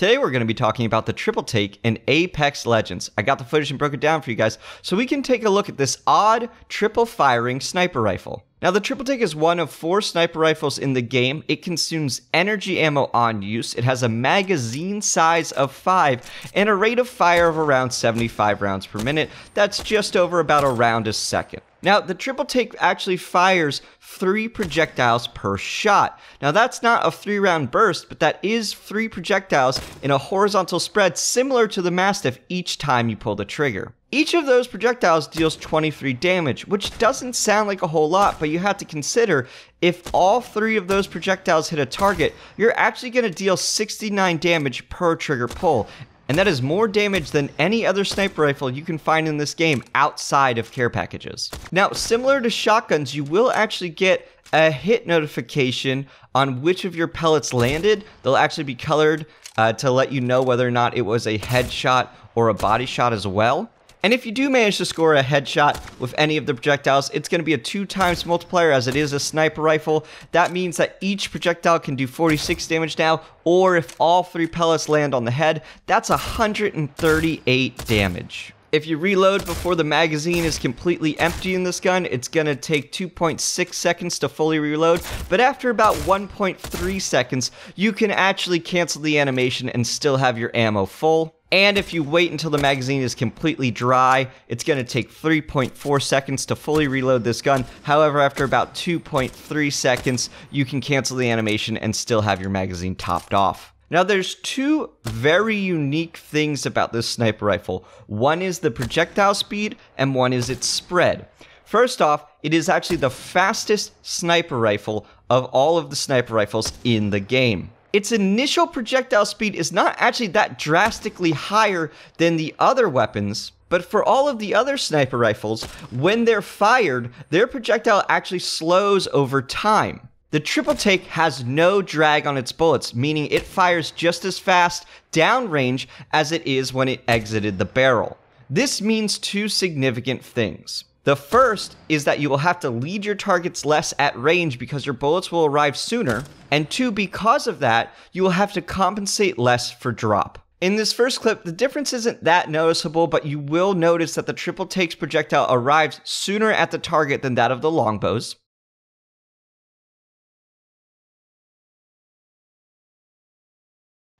Today we're going to be talking about the triple take in Apex Legends. I got the footage and broke it down for you guys so we can take a look at this odd triple firing sniper rifle. Now the triple take is one of 4 sniper rifles in the game. It consumes energy ammo on use, it has a magazine size of 5, and a rate of fire of around 75 rounds per minute. That's just over about a round a second. Now, the triple take actually fires 3 projectiles per shot. Now, that's not a 3-round burst, but that is 3 projectiles in a horizontal spread similar to the Mastiff each time you pull the trigger. Each of those projectiles deals 23 damage, which doesn't sound like a whole lot, but you have to consider if all 3 of those projectiles hit a target, you're actually going to deal 69 damage per trigger pull. And that is more damage than any other sniper rifle you can find in this game outside of care packages. Now, similar to shotguns, you will actually get a hit notification on which of your pellets landed. They'll actually be colored to let you know whether or not it was a headshot or a body shot as well. And if you do manage to score a headshot with any of the projectiles, it's going to be a 2x multiplier as it is a sniper rifle. That means that each projectile can do 46 damage now, or if all 3 pellets land on the head, that's 138 damage. If you reload before the magazine is completely empty in this gun, it's going to take 2.6 seconds to fully reload, but after about 1.3 seconds, you can actually cancel the animation and still have your ammo full. And if you wait until the magazine is completely dry, it's going to take 3.4 seconds to fully reload this gun. However, after about 2.3 seconds, you can cancel the animation and still have your magazine topped off. Now, there's 2 very unique things about this sniper rifle. One is the projectile speed, and one is its spread. First off, it is actually the fastest sniper rifle of all of the sniper rifles in the game. Its initial projectile speed is not actually that drastically higher than the other weapons, but for all of the other sniper rifles, when they're fired, their projectile actually slows over time. The triple take has no drag on its bullets, meaning it fires just as fast downrange as it is when it exited the barrel. This means 2 significant things. The first is that you will have to lead your targets less at range because your bullets will arrive sooner, and 2, because of that, you will have to compensate less for drop. In this first clip, the difference isn't that noticeable, but you will notice that the triple take's projectile arrives sooner at the target than that of the longbows.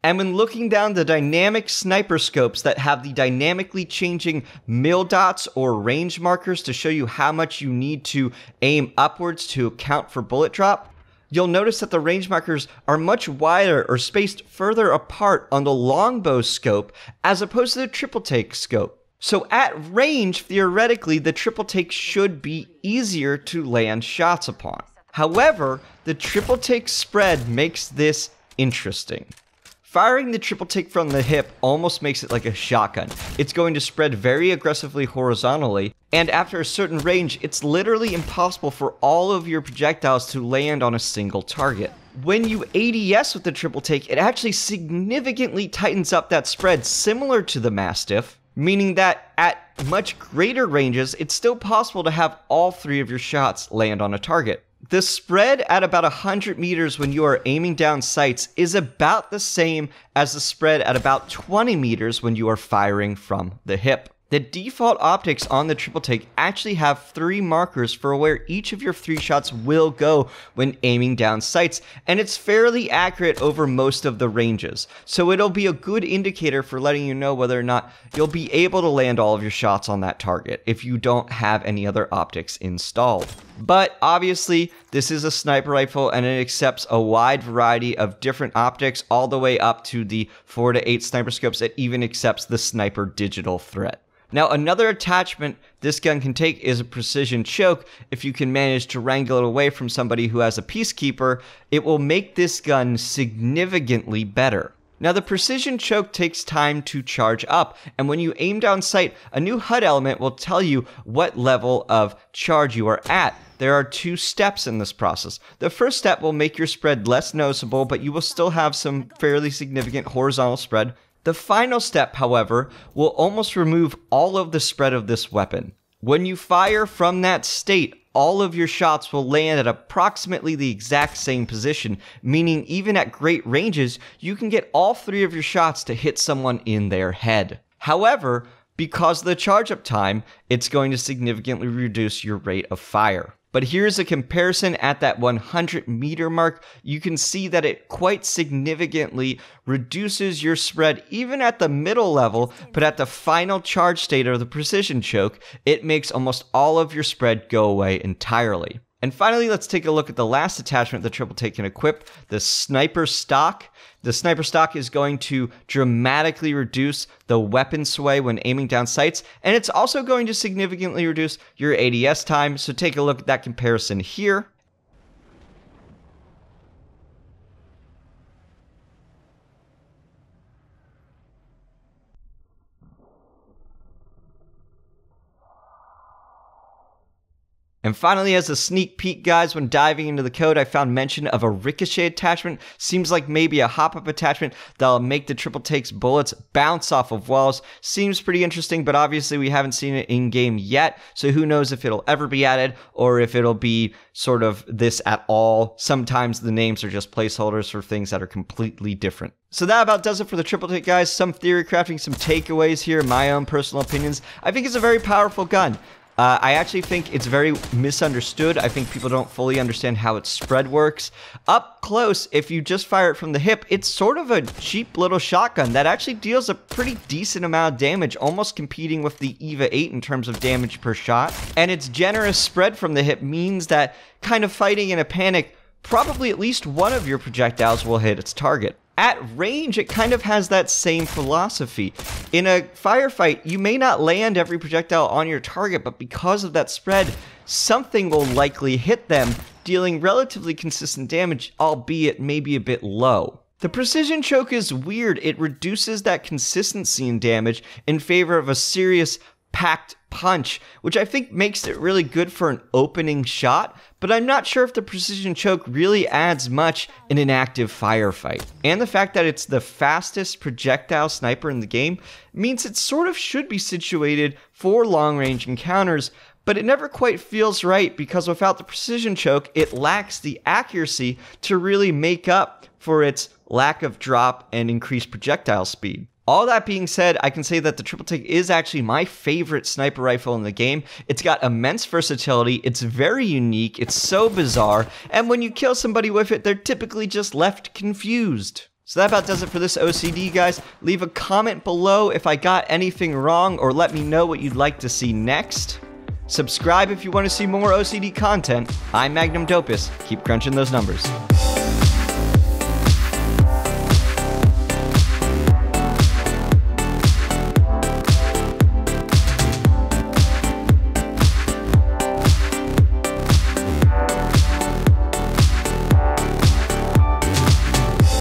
And when looking down the dynamic sniper scopes that have the dynamically changing mil dots or range markers to show you how much you need to aim upwards to account for bullet drop, you'll notice that the range markers are much wider or spaced further apart on the longbow scope as opposed to the triple take scope. So at range, theoretically, the triple take should be easier to land shots upon. However, the triple take spread makes this interesting. Firing the triple take from the hip almost makes it like a shotgun. It's going to spread very aggressively horizontally, and after a certain range, it's literally impossible for all of your projectiles to land on a single target. When you ADS with the triple take, it actually significantly tightens up that spread, similar to the Mastiff, meaning that at much greater ranges, it's still possible to have all 3 of your shots land on a target. The spread at about 100 meters when you are aiming down sights is about the same as the spread at about 20 meters when you are firing from the hip. The default optics on the triple take actually have 3 markers for where each of your 3 shots will go when aiming down sights, and it's fairly accurate over most of the ranges. So it'll be a good indicator for letting you know whether or not you'll be able to land all of your shots on that target if you don't have any other optics installed. But obviously, this is a sniper rifle and it accepts a wide variety of different optics all the way up to the 4 to 8 sniper scopes. It even accepts the sniper digital threat. Now, another attachment this gun can take is a precision choke. If you can manage to wrangle it away from somebody who has a peacekeeper, it will make this gun significantly better. Now, the precision choke takes time to charge up, and when you aim down sight, a new HUD element will tell you what level of charge you are at. There are 2 steps in this process. The first step will make your spread less noticeable, but you will still have some fairly significant horizontal spread. The final step, however, will almost remove all of the spread of this weapon. When you fire from that state, all of your shots will land at approximately the exact same position, meaning even at great ranges, you can get all 3 of your shots to hit someone in their head. However, because of the charge-up time, it's going to significantly reduce your rate of fire. But here's a comparison at that 100 meter mark. You can see that it quite significantly reduces your spread even at the middle level, but at the final charge state of the precision choke, it makes almost all of your spread go away entirely. And finally, let's take a look at the last attachment the Triple Take can equip, the Sniper Stock. The Sniper Stock is going to dramatically reduce the weapon sway when aiming down sights, and it's also going to significantly reduce your ADS time, so take a look at that comparison here. And finally, as a sneak peek, guys, when diving into the code, I found mention of a ricochet attachment. Seems like maybe a hop-up attachment that'll make the Triple Take's bullets bounce off of walls. Seems pretty interesting, but obviously we haven't seen it in-game yet, so who knows if it'll ever be added or if it'll be sort of this at all. Sometimes the names are just placeholders for things that are completely different. So that about does it for the Triple Take, guys. Some theory crafting, some takeaways here, my own personal opinions. I think it's a very powerful gun. I actually think it's very misunderstood. I think people don't fully understand how its spread works. Up close, if you just fire it from the hip, it's sort of a cheap little shotgun that actually deals a pretty decent amount of damage, almost competing with the EVA 8 in terms of damage per shot. And its generous spread from the hip means that kind of fighting in a panic, probably at least one of your projectiles will hit its target. At range, it kind of has that same philosophy. In a firefight, you may not land every projectile on your target, but because of that spread, something will likely hit them, dealing relatively consistent damage, albeit maybe a bit low. The precision choke is weird. It reduces that consistency in damage in favor of a serious packed punch, which I think makes it really good for an opening shot, but I'm not sure if the precision choke really adds much in an active firefight. And the fact that it's the fastest projectile sniper in the game means it sort of should be situated for long-range encounters, but it never quite feels right because without the precision choke, it lacks the accuracy to really make up for its lack of drop and increased projectile speed. All that being said, I can say that the Triple Take is actually my favorite sniper rifle in the game. It's got immense versatility, it's very unique, it's so bizarre, and when you kill somebody with it, they're typically just left confused. So that about does it for this OCD, guys. Leave a comment below if I got anything wrong, or let me know what you'd like to see next. Subscribe if you want to see more OCD content. I'm Magnum Dopus. Keep crunching those numbers.